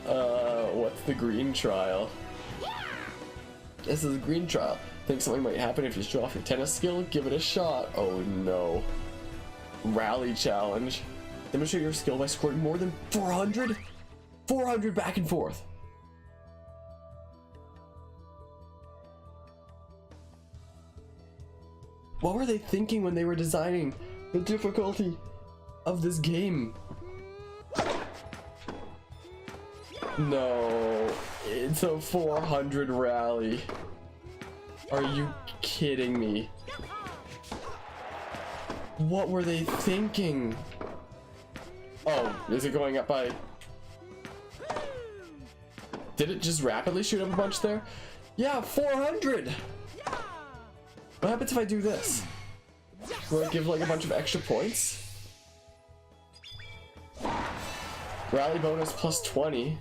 What's the green trial? This is a green trial. Think something might happen if you show off your tennis skill? Give it a shot. Oh no. Rally challenge. Demonstrate your skill by scoring more than 400? 400 back and forth. What were they thinking when they were designing the difficulty of this game? No, it's a 400 rally. Are you kidding me? What were they thinking? Oh, is it going up by... Did it just rapidly shoot up a bunch there? Yeah, 400! What happens if I do this? Will it give like a bunch of extra points? Rally bonus plus 20.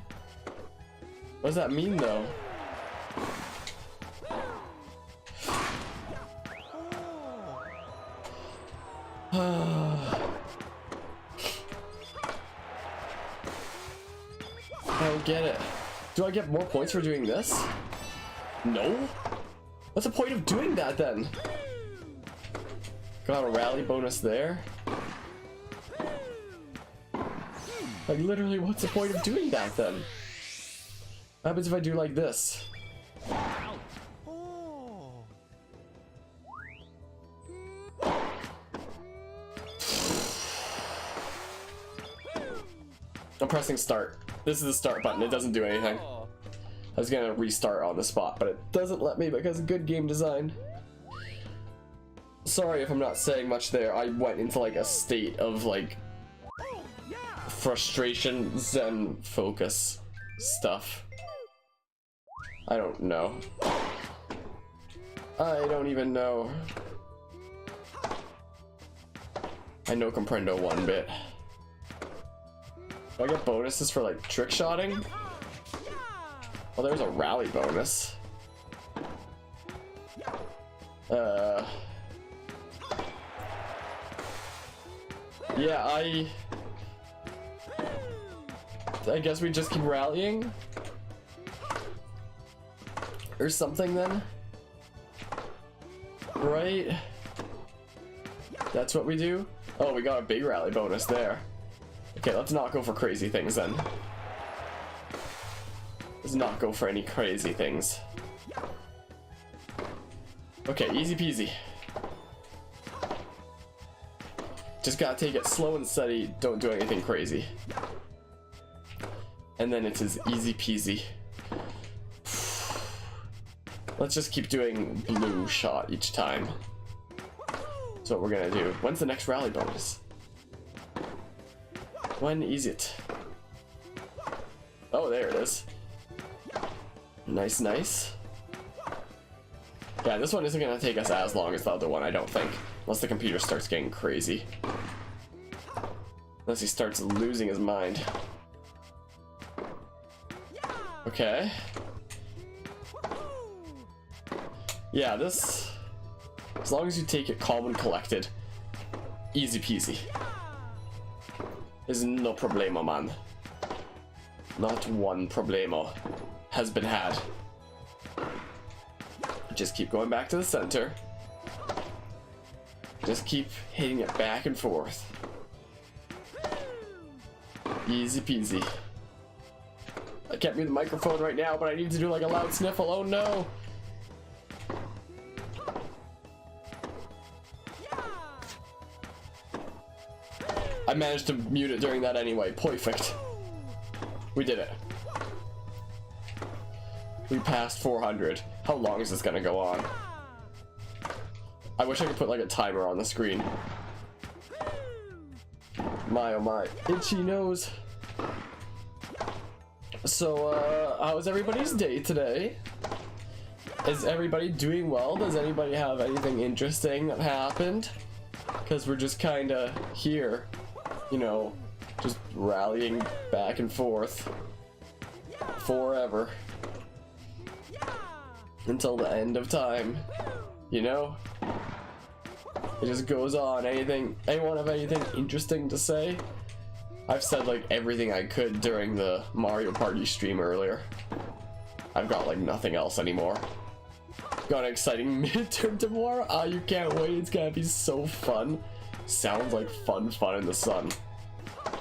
What does that mean though? I don't get it. Do I get more points for doing this? No? What's the point of doing that then? Got a rally bonus there. Like literally, what's the point of doing that then? What happens if I do like this? I'm pressing start. This is the start button. It doesn't do anything. I was gonna restart on the spot, but it doesn't let me because of good game design. Sorry if I'm not saying much there. I went into like a state of like frustration, zen focus stuff. I don't know. I don't even know. I no comprendo one bit. Do I get bonuses for like trick shotting? Well, there's a rally bonus. Yeah, I guess we just keep rallying? Or something then? Right? That's what we do? Oh, we got a big rally bonus there. Okay, let's not go for crazy things then. Let's not go for any crazy things. Okay, easy peasy. Just gotta take it slow and steady, don't do anything crazy. And then it's as easy peasy. Let's just keep doing blue shot each time. That's what we're gonna do. When's the next rally bonus? When is it? Oh, there it is. Nice, nice. Yeah, this one isn't gonna take us as long as the other one, I don't think. Unless the computer starts getting crazy. Unless he starts losing his mind. Okay. Yeah, this... As long as you take it calm and collected. Easy peasy. Is no problemo, man. Not one problemo has been had. Just keep going back to the center. Just keep hitting it back and forth. Easy peasy. I can't mute the microphone right now, but I need to do like a loud sniffle. Oh no! I managed to mute it during that anyway. Perfect. We did it. We passed 400. How long is this gonna go on? I wish I could put like a timer on the screen. My oh my. Itchy nose. So, how's everybody's day today? Is everybody doing well? Does anybody have anything interesting that happened? Because we're just kinda here, you know, just rallying back and forth forever until the end of time, you know? It just goes on. Anyone have anything interesting to say? I've said like everything I could during the Mario Party stream earlier. I've got like nothing else anymore. Got an exciting midterm tomorrow. Ah, you can't wait. It's gonna be so fun. Sounds like fun in the sun.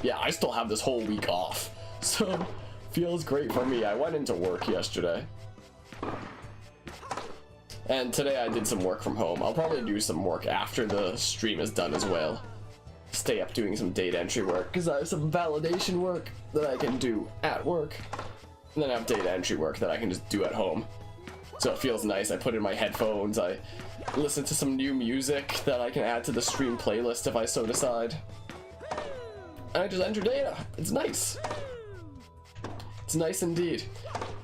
Yeah, I still have this whole week off, so feels great for me. I went into work yesterday, and today I did some work from home. I'll probably do some work after the stream is done as well. Stay up doing some data entry work because I have some validation work that I can do at work, and then I have data entry work that I can just do at home. So it feels nice. I put in my headphones, I listen to some new music that I can add to the stream playlist if I so decide, and I just enter data. It's nice. It's nice indeed.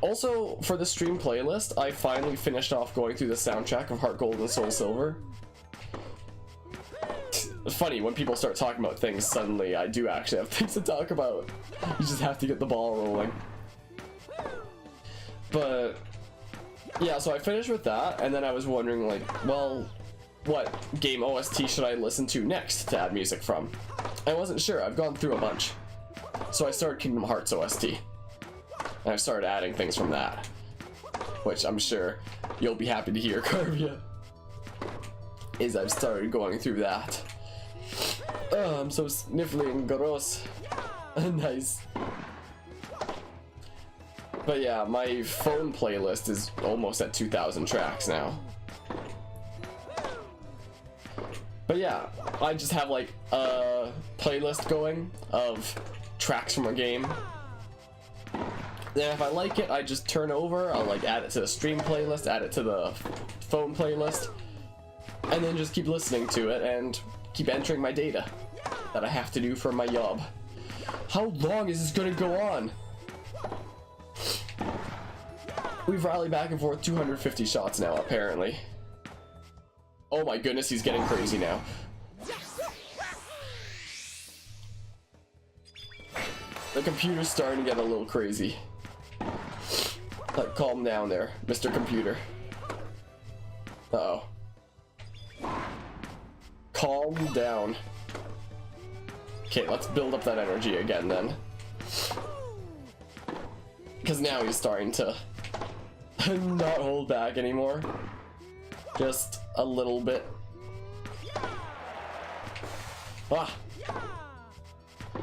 Also, for the stream playlist, I finally finished off going through the soundtrack of Heart Gold and Soul Silver. It's funny, when people start talking about things, suddenly I do actually have things to talk about. You just have to get the ball rolling. But yeah, so I finished with that, and then I was wondering, like, well, what game OST should I listen to next to add music from? I wasn't sure. I've gone through a bunch. So I started Kingdom Hearts OST. And I started adding things from that, which I'm sure you'll be happy to hear, Carvia, is I've started going through that. Oh, I'm so sniffly and gross. Nice. But yeah, my phone playlist is almost at 2,000 tracks now. But yeah, I just have like a playlist going of tracks from a game. Then if I like it, I just turn over, I'll like add it to the stream playlist, add it to the phone playlist, and then just keep listening to it and keep entering my data that I have to do for my job. How long is this gonna go on? We've rallied back and forth 250 shots now, apparently. Oh my goodness, he's getting crazy now. The computer's starting to get a little crazy. Like, calm down there, Mr. Computer. Uh-oh. Calm down. Okay, let's build up that energy again then. Because now he's starting to not hold back anymore. Just a little bit. Ah!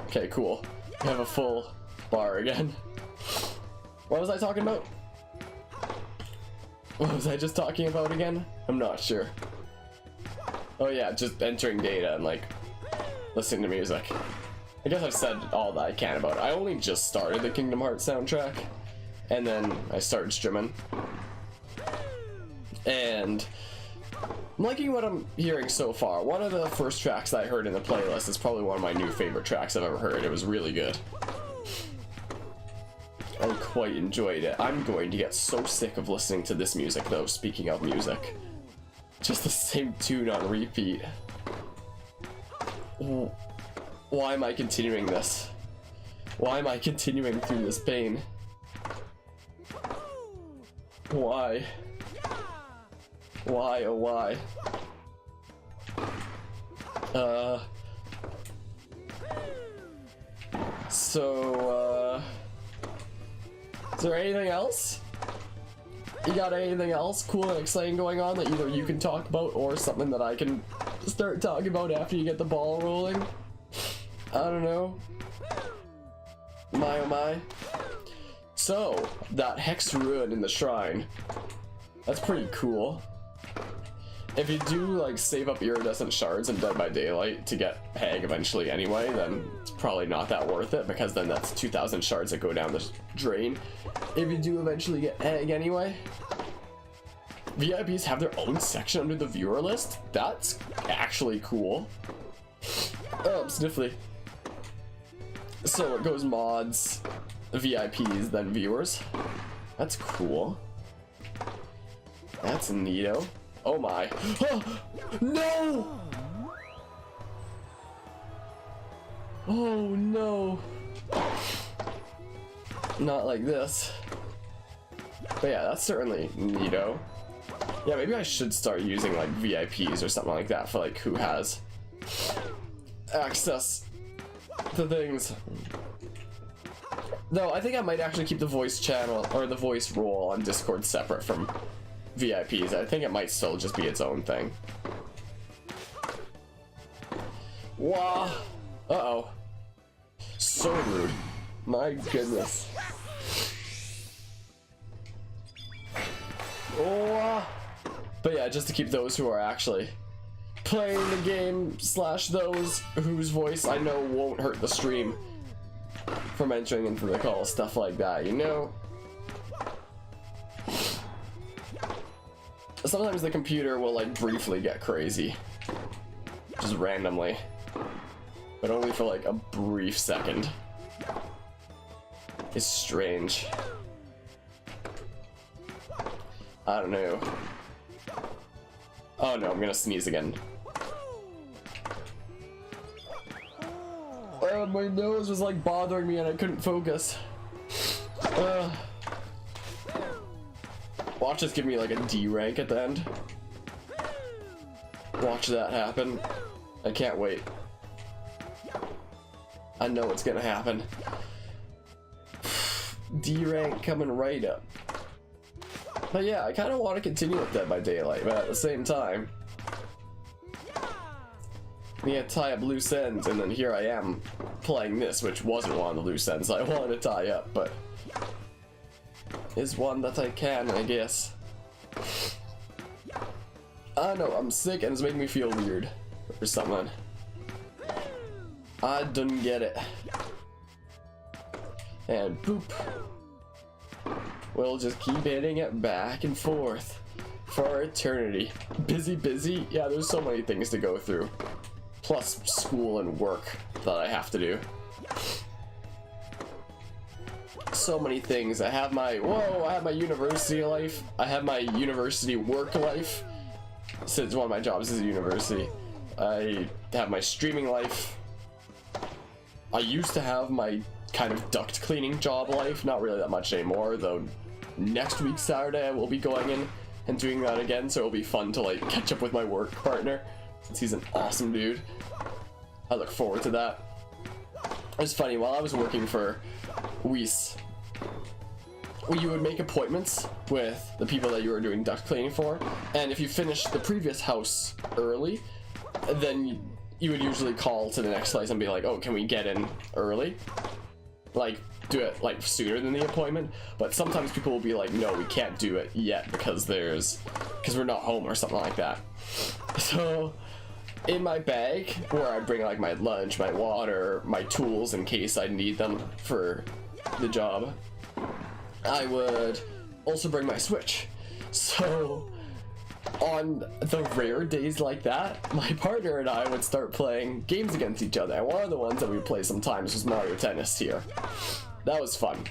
Okay, cool. We have a full bar again. What was I talking about? What was I just talking about again? I'm not sure. Oh yeah, just entering data and like listening to music. I guess I've said all that I can about it. I only just started the Kingdom Hearts soundtrack, and then I started streaming. And I'm liking what I'm hearing so far. One of the first tracks that I heard in the playlist is probably one of my new favorite tracks I've ever heard. It was really good. I quite enjoyed it. I'm going to get so sick of listening to this music though, speaking of music. Just the same tune on repeat. Why am I continuing this? Why am I continuing through this pain? Why? Why, oh why? Is there anything else? You got anything else cool and exciting going on that either you can talk about or something that I can start talking about after you get the ball rolling? I don't know. My oh my. So, that Hex Ruin in the shrine. That's pretty cool. If you do like save up iridescent shards in Dead by Daylight to get Hag eventually anyway, then it's probably not that worth it, because then that's 2,000 shards that go down the drain. If you do eventually get Hag anyway. VIPs have their own section under the viewer list? That's actually cool. Oh, I'm sniffly. So it goes mods, VIPs, then viewers. That's cool. That's neato. Oh my. Oh, no! Oh no. Not like this. But yeah, that's certainly neato. Yeah, maybe I should start using like VIPs or something like that for like who has access the things. Though I think I might actually keep the voice channel or the voice role on Discord separate from VIPs. I think it might still just be its own thing. Wow. Uh-oh. So rude. My goodness. Oh. But yeah, just to keep those who are actually playing the game / those whose voice I know won't hurt the stream from entering into the call, stuff like that, you know? Sometimes the computer will like briefly get crazy. Just randomly. But only for like a brief second. It's strange. I don't know. Oh no, I'm gonna sneeze again. My nose was like bothering me and I couldn't focus. Watch this give me like a D rank at the end. Watch that happen. I can't wait. I know it's gonna happen. D rank coming right up. But yeah, I kind of want to continue with Dead by Daylight, but at the same time, we had to tie up loose ends, and then here I am playing this, which wasn't one of the loose ends I wanted to tie up, but is one that I can, I guess. I know, I'm sick and it's making me feel weird or something. I didn't get it. And boop. We'll just keep hitting it back and forth for eternity. Busy, busy. Yeah, there's so many things to go through. Plus school and work that I have to do. So many things. I have my university life. I have my university work life, since one of my jobs is a university. I have my streaming life. I used to have my kind of duct cleaning job life, not really that much anymore, though next week Saturday I will be going in and doing that again, so it'll be fun to like catch up with my work partner, since he's an awesome dude. I look forward to that. It's funny, while I was working for Weiss, you would make appointments with the people that you were doing duct cleaning for, and if you finished the previous house early, then you would usually call to the next place and be like, oh, can we get in early? Like, do it like sooner than the appointment. But sometimes people will be like, no, we can't do it yet because we're not home or something like that. So in my bag, where I bring like my lunch, my water, my tools in case I need them for the job, I would also bring my Switch. So on the rare days like that, my partner and I would start playing games against each other. And one of the ones that we play sometimes was Mario Tennis here. That was fun.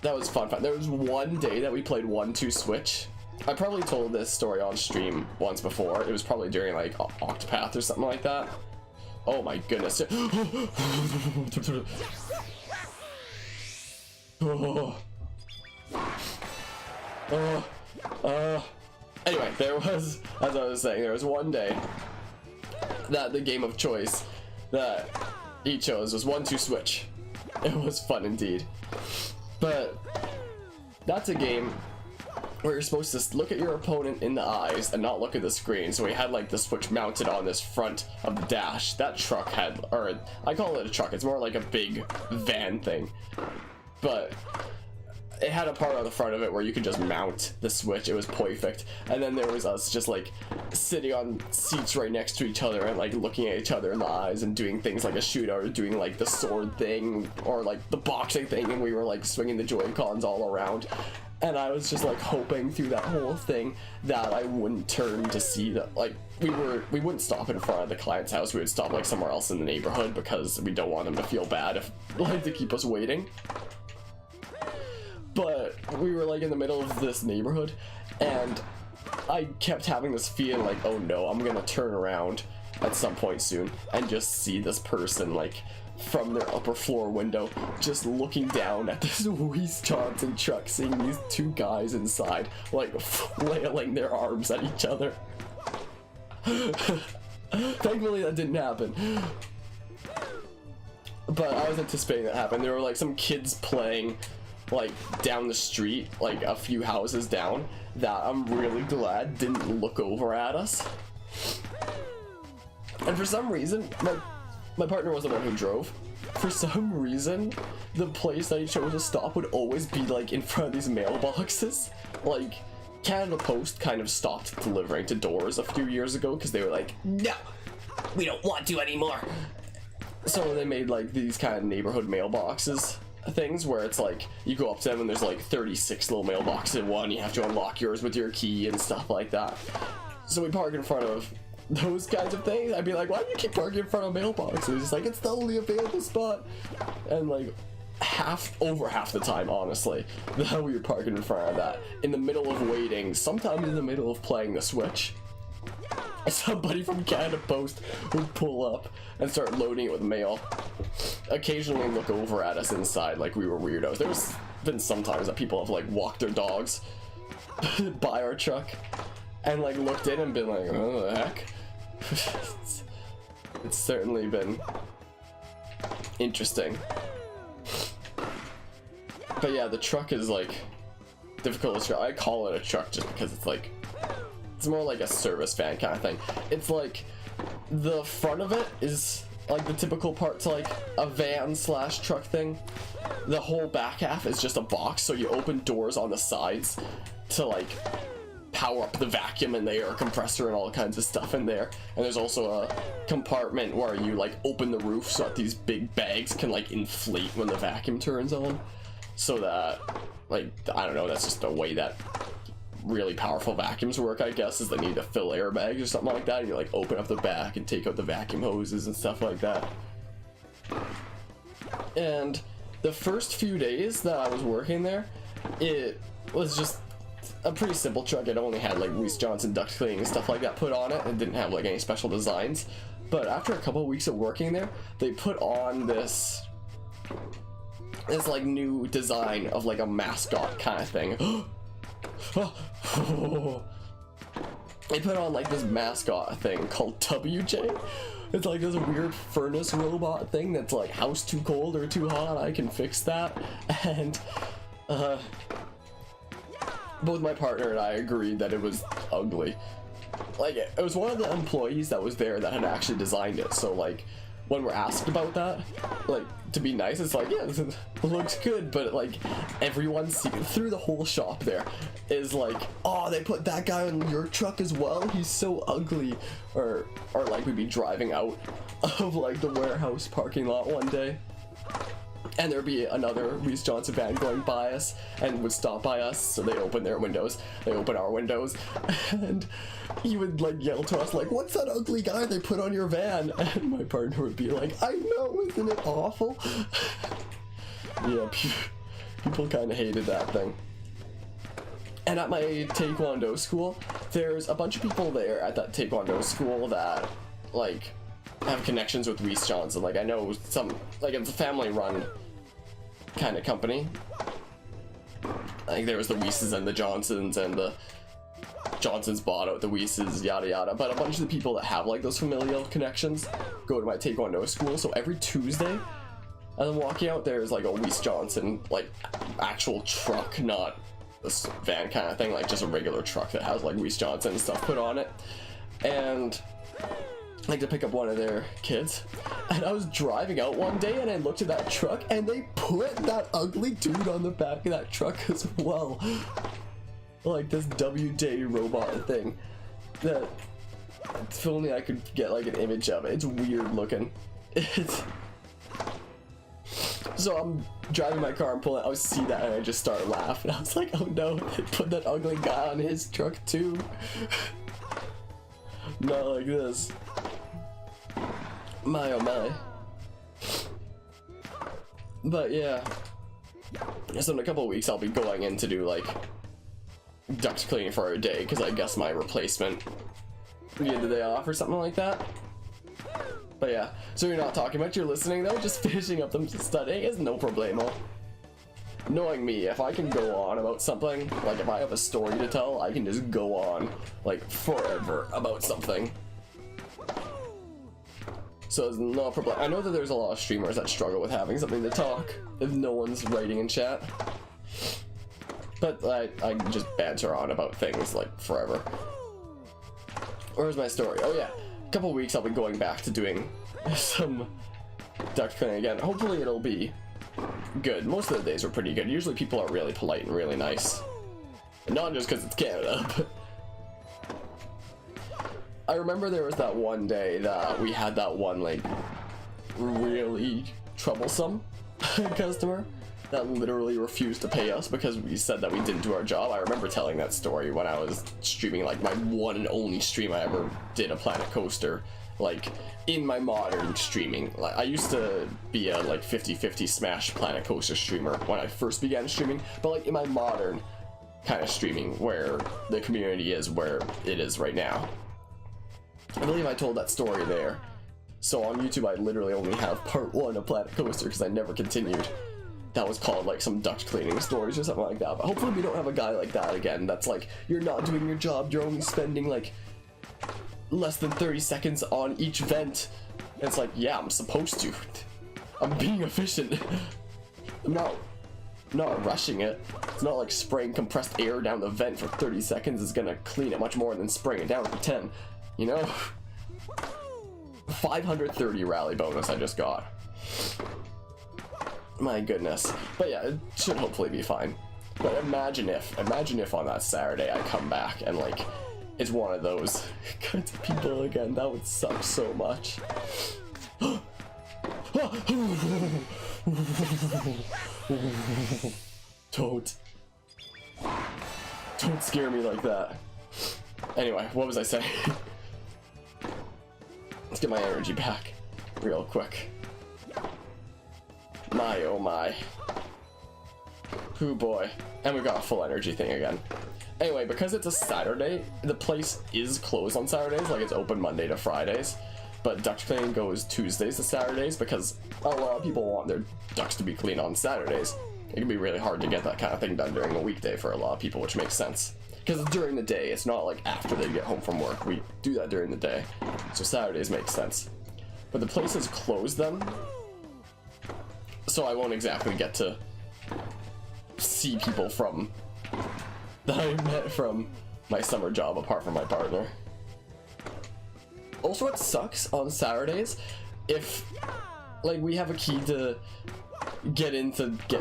That was fun. There was one day that we played 1-2 Switch. I probably told this story on stream once before. It was probably during like Octopath or something like that. Oh my goodness. Anyway, there was, as I was saying, there was one day that the game of choice that he chose was 1-2 Switch. It was fun indeed. But that's a game where you're supposed to look at your opponent in the eyes and not look at the screen. So we had like the Switch mounted on this front of the dash. That truck had, or I call it a truck, it's more like a big van thing. But it had a part on the front of it where you could just mount the Switch. It was perfect. And then there was us just like sitting on seats right next to each other and like looking at each other in the eyes and doing things like a shootout or doing like the sword thing or like the boxing thing, and we were like swinging the Joy-Cons all around. And I was just like hoping through that whole thing that I wouldn't turn to see that, like, we wouldn't stop in front of the client's house. We would stop like somewhere else in the neighborhood because we don't want them to feel bad if like to keep us waiting. But we were like in the middle of this neighborhood, and I kept having this feeling like, oh no, I'm gonna turn around at some point soon and just see this person like from their upper floor window just looking down at this Weiss Johnson truck, seeing these two guys inside like flailing their arms at each other. Thankfully that didn't happen. But I was anticipating that happen. There were like some kids playing like down the street, like a few houses down, that I'm really glad didn't look over at us. And for some reason, my partner was the one who drove. For some reason, the place that he chose to stop would always be like in front of these mailboxes. Like, Canada Post kind of stopped delivering to doors a few years ago because they were like, no, we don't want to anymore. So they made like these kind of neighborhood mailboxes things where it's like you go up to them and there's like 36 little mailboxes in one. You have to unlock yours with your key and stuff like that. So we park in front of those kinds of things. I'd be like, why do you keep parking in front of mailboxes? It's like, it's the only available spot. And like over half the time, honestly, that we were parking in front of that, in the middle of waiting, sometimes in the middle of playing the Switch, somebody from Canada Post would pull up and start loading it with mail. Occasionally look over at us inside like we were weirdos. There's been some times that people have like walked their dogs by our truck and like looked in and been like, oh the heck. It's certainly been interesting. But yeah, the truck is like difficult to drive. I call it a truck just because it's like, it's more like a service van kind of thing. It's like the front of it is like the typical part to like a van slash truck thing. The whole back half is just a box, so you open doors on the sides to like power up the vacuum and the air compressor and all kinds of stuff in there. And there's also a compartment where you like open the roof so that these big bags can like inflate when the vacuum turns on. So that, like, I don't know, that's just a way that really powerful vacuums work, I guess, is they need to fill airbags or something like that, and you like open up the back and take out the vacuum hoses and stuff like that. And the first few days that I was working there, it was just a pretty simple truck. It only had like Weiss Johnson duct cleaning and stuff like that put on it, and didn't have like any special designs. But after a couple of weeks of working there, they put on this like new design of like a mascot kind of thing. They put on like this mascot thing called WJ. It's like this weird furnace robot thing that's like, house too cold or too hot, I can fix that. And both my partner and I agreed that it was ugly. Like, it was one of the employees that was there that had actually designed it, so like when we're asked about that, like, to be nice, it's like, yeah, this looks good, but like everyone through the whole shop there is like, oh, they put that guy on your truck as well, he's so ugly. Or like we'd be driving out of like the warehouse parking lot one day, and there'd be another Weiss Johnson van going by us and would stop by us, so they open their windows, they open our windows, and he would like yell to us like, what's that ugly guy they put on your van? And my partner would be like, I know, isn't it awful? Yeah, people kind of hated that thing. And at my Taekwondo school, there's a bunch of people there at that Taekwondo school that like have connections with Weiss Johnson. Like, I know some, like, it's a family run kind of company. Like, there was the Weisses and the Johnsons, and the Johnsons bought out the Weisses, yada yada. But a bunch of the people that have like those familial connections go to my Taekwondo school. So every Tuesday, as I'm walking out, there's like a Weiss Johnson like actual truck, not this van kind of thing, like just a regular truck that has like Weiss Johnson and stuff put on it. And like to pick up one of their kids, and I was driving out one day and I looked at that truck and they put that ugly dude on the back of that truck as well, like this WJ robot thing that, if only I could get like an image of it. It's weird looking. It's so I'm driving my car and pulling, I see that and I just started laughing. I was like, oh no, they put that ugly guy on his truck too. Not like this. My oh my. But yeah, so in a couple of weeks I'll be going in to do like duct cleaning for a day, because I guess my replacement needed the day off or something like that. But yeah, so you're not talking much, you're listening though, just finishing up them studying is no problemo. Knowing me, if I can go on about something, like if I have a story to tell, I can just go on like forever about something. So it's not a problem. I know that there's a lot of streamers that struggle with having something to talk if no one's writing in chat. But I just banter on about things like forever. Where's my story? Oh yeah, a couple weeks I'll be going back to doing some duct cleaning again. Hopefully it'll be good. Most of the days are pretty good. Usually people are really polite and really nice. And not just because it's Canada, but I remember there was that one day that we had that one like really troublesome customer that literally refused to pay us because we said that we didn't do our job. I remember telling that story when I was streaming, like my one and only stream I ever did a Planet Coaster, like in my modern streaming. Like I used to be a like 50-50 Smash Planet Coaster streamer when I first began streaming, but like in my modern kind of streaming where the community is where it is right now. I believe I told that story there. So on YouTube I literally only have part 1 of Planet Coaster because I never continued. That was called like some duct cleaning stories or something like that. But hopefully we don't have a guy like that again. That's like, you're not doing your job. You're only spending like less than 30 seconds on each vent. And it's like, yeah, I'm supposed to. I'm being efficient. I'm not rushing it. It's not like spraying compressed air down the vent for 30 seconds is gonna clean it much more than spraying it down for 10. You know? 530 rally bonus I just got. My goodness. But yeah, it should hopefully be fine. But imagine if on that Saturday I come back and like it's one of those kinds of people again. That would suck so much. Don't scare me like that. Anyway, what was I saying? Let's get my energy back real quick. My oh my. Hoo boy. And we got a full energy thing again. Anyway, because it's a Saturday, the place is closed on Saturdays, like it's open Monday to Fridays. But duct cleaning goes Tuesdays to Saturdays because a lot of people want their ducts to be clean on Saturdays. It can be really hard to get that kind of thing done during a weekday for a lot of people, which makes sense. Because it's during the day, it's not like after they get home from work. We do that during the day. So Saturdays make sense. But the place is closed then, so I won't exactly get to see people from that I met from my summer job apart from my partner. Also, it sucks on Saturdays if like we have a key to get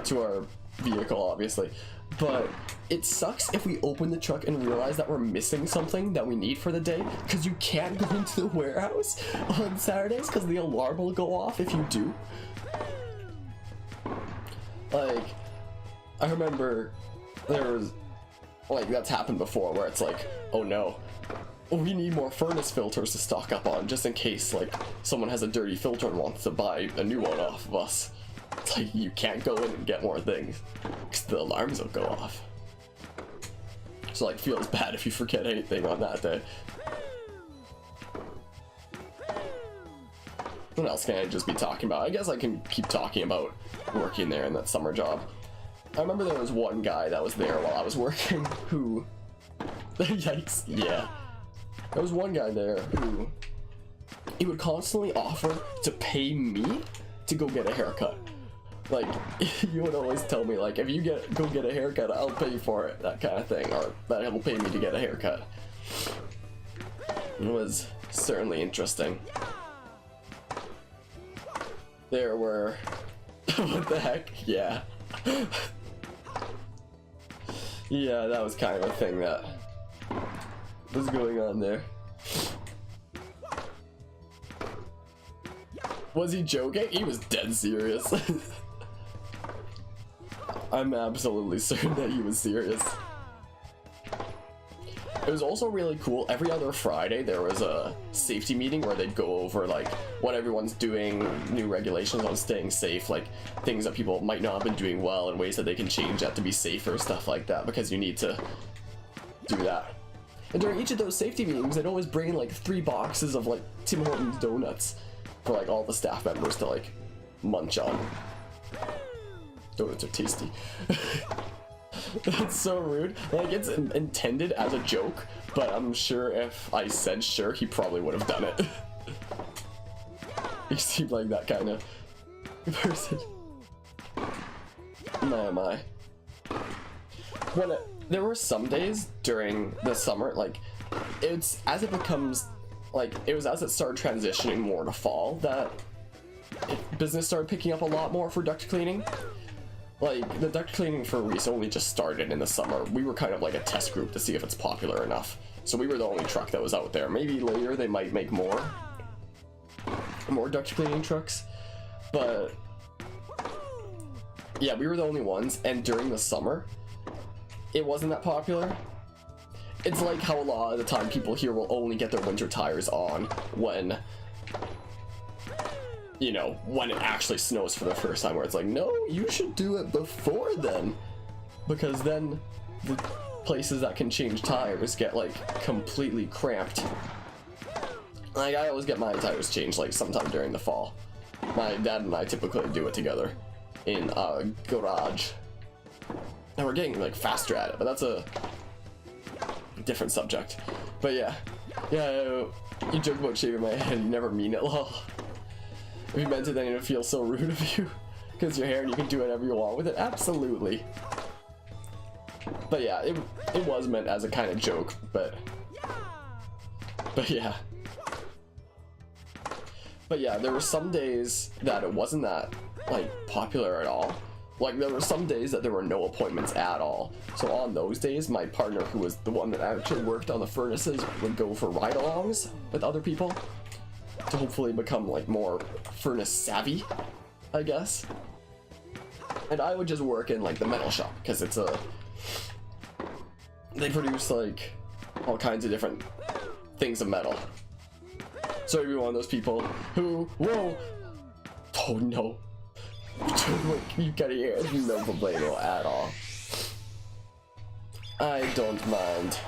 to our vehicle, obviously, but it sucks if we open the truck and realize that we're missing something that we need for the day, because you can't go into the warehouse on Saturdays because the alarm will go off if you do. Like, I remember there was, like, that's happened before where it's like, oh no, we need more furnace filters to stock up on just in case, like, someone has a dirty filter and wants to buy a new one off of us. It's like, you can't go in and get more things because the alarms will go off. So, like, feels bad if you forget anything on that day. What else can I just be talking about? I guess I can keep talking about working there in that summer job. I remember there was one guy that was there while I was working who... Yikes, yeah. There was one guy there who... he would constantly offer to pay me to go get a haircut. Like, you would always tell me, like, if you go get a haircut, I'll pay for it, that kind of thing, or that he'll pay me to get a haircut. It was certainly interesting. There were... what the heck? Yeah. Yeah, that was kind of a thing that was going on there. Was he joking? He was dead serious. I'm absolutely certain that he was serious. It was also really cool. Every other Friday there was a safety meeting where they'd go over like what everyone's doing, new regulations on staying safe, like things that people might not have been doing well and ways that they can change that to be safer, stuff like that, because you need to do that. And during each of those safety meetings, they'd always bring in like 3 boxes of like Tim Hortons donuts for like all the staff members to like munch on. Donuts are tasty. That's so rude. Like, it's intended as a joke, but I'm sure if I said sure, he probably would have done it. You seem like that kind of person. My. There were some days during the summer, like, it's as it becomes, like, it was as it started transitioning more to fall that business started picking up a lot more for duct cleaning. Like, the duct cleaning for Reese only just started in the summer. We were kind of like a test group to see if it's popular enough. So we were the only truck that was out there. Maybe later they might make more duct cleaning trucks. But yeah, we were the only ones, and during the summer, it wasn't that popular. It's like how a lot of the time people here will only get their winter tires on when, you know, when it actually snows for the first time, where it's like, no, you should do it before then, because then the places that can change tires get like completely cramped. Like, I always get my tires changed like sometime during the fall. My dad and I typically do it together in a garage, and we're getting like faster at it, but that's a different subject. But yeah, you joke about shaving my head, you never mean it, lol. If you meant it, then it would feel so rude of you, because your hair and you can do whatever you want with it. Absolutely. But yeah, it was meant as a kind of joke, but yeah. But yeah, there were some days that it wasn't that, like, popular at all. Like, there were some days that there were no appointments at all. So on those days, my partner, who was the one that actually worked on the furnaces, would go for ride-alongs with other people to hopefully become, like, more furnace savvy, I guess. And I would just work in, like, the metal shop, because it's they produce, like, all kinds of different things of metal. So you'd be one of those people who, whoa, oh no, you gotta hear it, no problemo at all. I don't mind.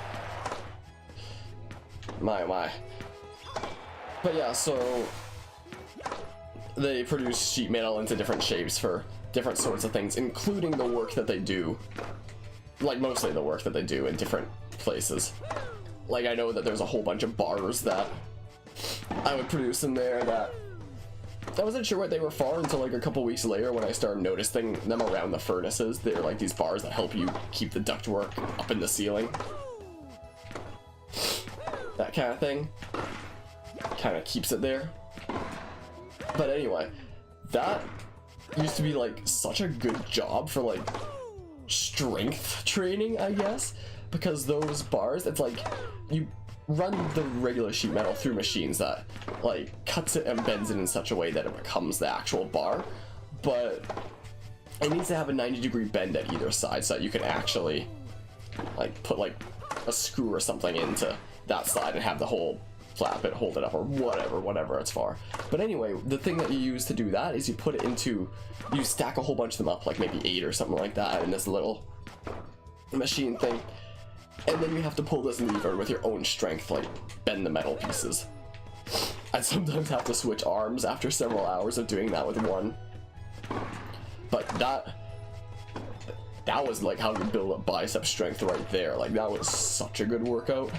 My. But yeah, so they produce sheet metal into different shapes for different sorts of things, including the work that they do. Like, mostly the work that they do in different places. Like, I know that there's a whole bunch of bars that I would produce in there that I wasn't sure what they were for until like a couple weeks later when I started noticing them around the furnaces. They're like these bars that help you keep the ductwork up in the ceiling. That kind of thing. Kind of keeps it there. But anyway, that used to be like such a good job for like strength training, I guess, because those bars, it's like you run the regular sheet metal through machines that like cuts it and bends it in such a way that it becomes the actual bar, but it needs to have a 90-degree bend at either side so that you can actually like put like a screw or something into that side and have the whole flap it, hold it up, or whatever it's for. But anyway, the thing that you use to do that is you put it into, you stack a whole bunch of them up, like maybe 8 or something like that in this little machine thing. And then you have to pull this lever with your own strength, like bend the metal pieces. I'd sometimes have to switch arms after several hours of doing that with one. But that was like how you build up bicep strength right there. Like, that was such a good workout.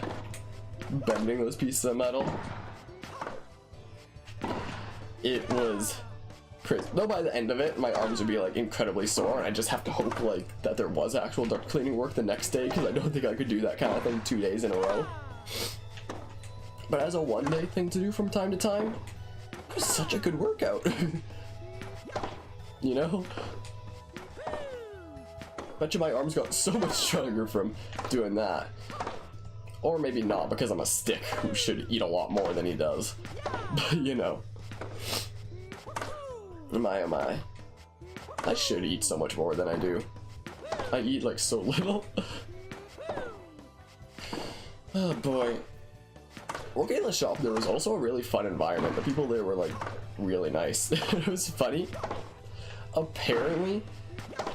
Bending those pieces of metal. It was crazy. Though by the end of it, my arms would be like incredibly sore, and I just have to hope like that there was actual duct cleaning work the next day, because I don't think I could do that kind of thing 2 days in a row. But as a one-day thing to do from time to time, it was such a good workout. You know? Bet you my arms got so much stronger from doing that. Or maybe not, because I'm a stick who should eat a lot more than he does. But you know. Am I? I should eat so much more than I do. I eat like so little. Oh boy. Working in the shop, there was also a really fun environment. The people there were like really nice. It was funny. Apparently,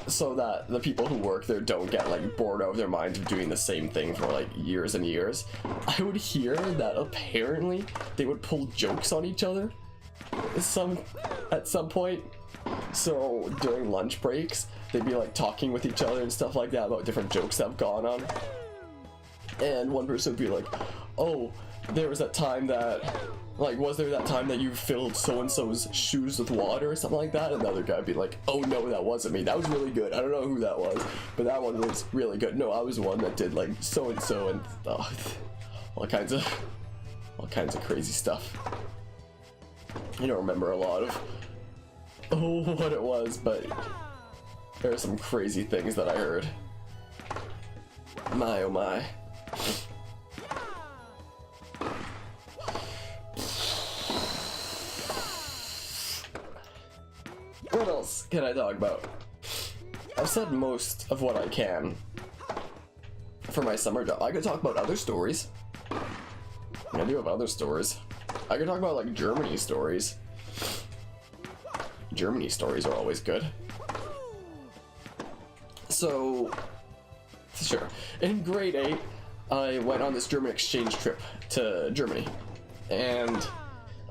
so that the people who work there don't get like bored out of their minds of doing the same thing for like years and years, I would hear that apparently they would pull jokes on each other at some point. So during lunch breaks, they'd be like talking with each other and stuff like that about different jokes that have gone on. And one person would be like, oh, there was that time that Like, was there that time that you filled so-and-so's shoes with water or something like that? And the other guy would be like, oh no, that wasn't me. That was really good. I don't know who that was, but that one was really good. No, I was the one that did like so-and-so and all kinds of crazy stuff. I don't remember a lot of what it was, but there are some crazy things that I heard. My oh my. What else can I talk about? I've said most of what I can for my summer job. I could talk about other stories. I do have other stories. I could talk about like Germany stories. Germany stories are always good. So, sure. In grade 8, I went on this German exchange trip to Germany. And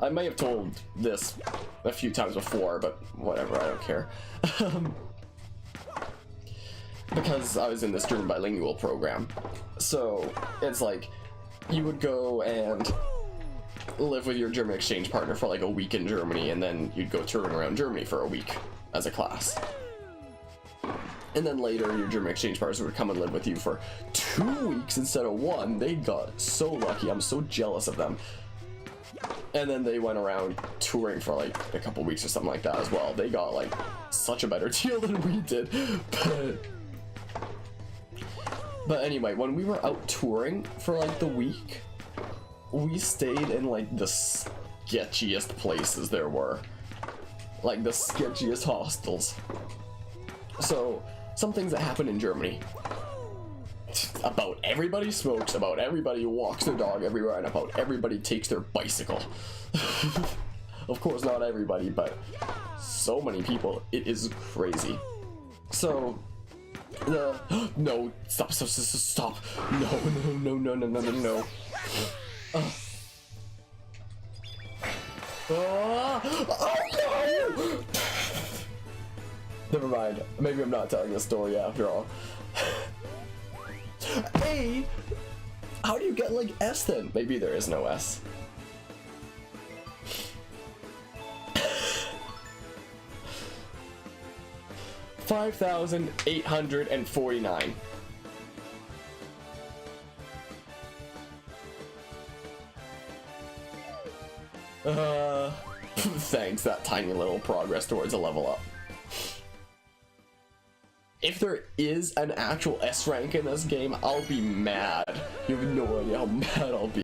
I may have told this a few times before, but whatever, I don't care. Because I was in this German bilingual program. So, it's like, you would go and live with your German exchange partner for like a week in Germany, and then you'd go touring around Germany for a week as a class. And then later, your German exchange partners would come and live with you for 2 weeks instead of 1. They got so lucky. I'm so jealous of them. And then they went around touring for like a couple weeks or something like that as well. They got like such a better deal than we did. But anyway, when we were out touring for like the week, we stayed in like the sketchiest places there were. Like the sketchiest hostels. So, some things that happen in Germany. About everybody smokes, about everybody walks their dog everywhere, and about everybody takes their bicycle. Of course, not everybody, but so many people. It is crazy. So, no, stop. No. Oh no! Never mind. Maybe I'm not telling this story after all. A? How do you get like S then? Maybe there is no S. $5,849. Thanks, that tiny little progress towards a level up. If there is an actual S rank in this game, I'll be mad. You have no idea how mad I'll be.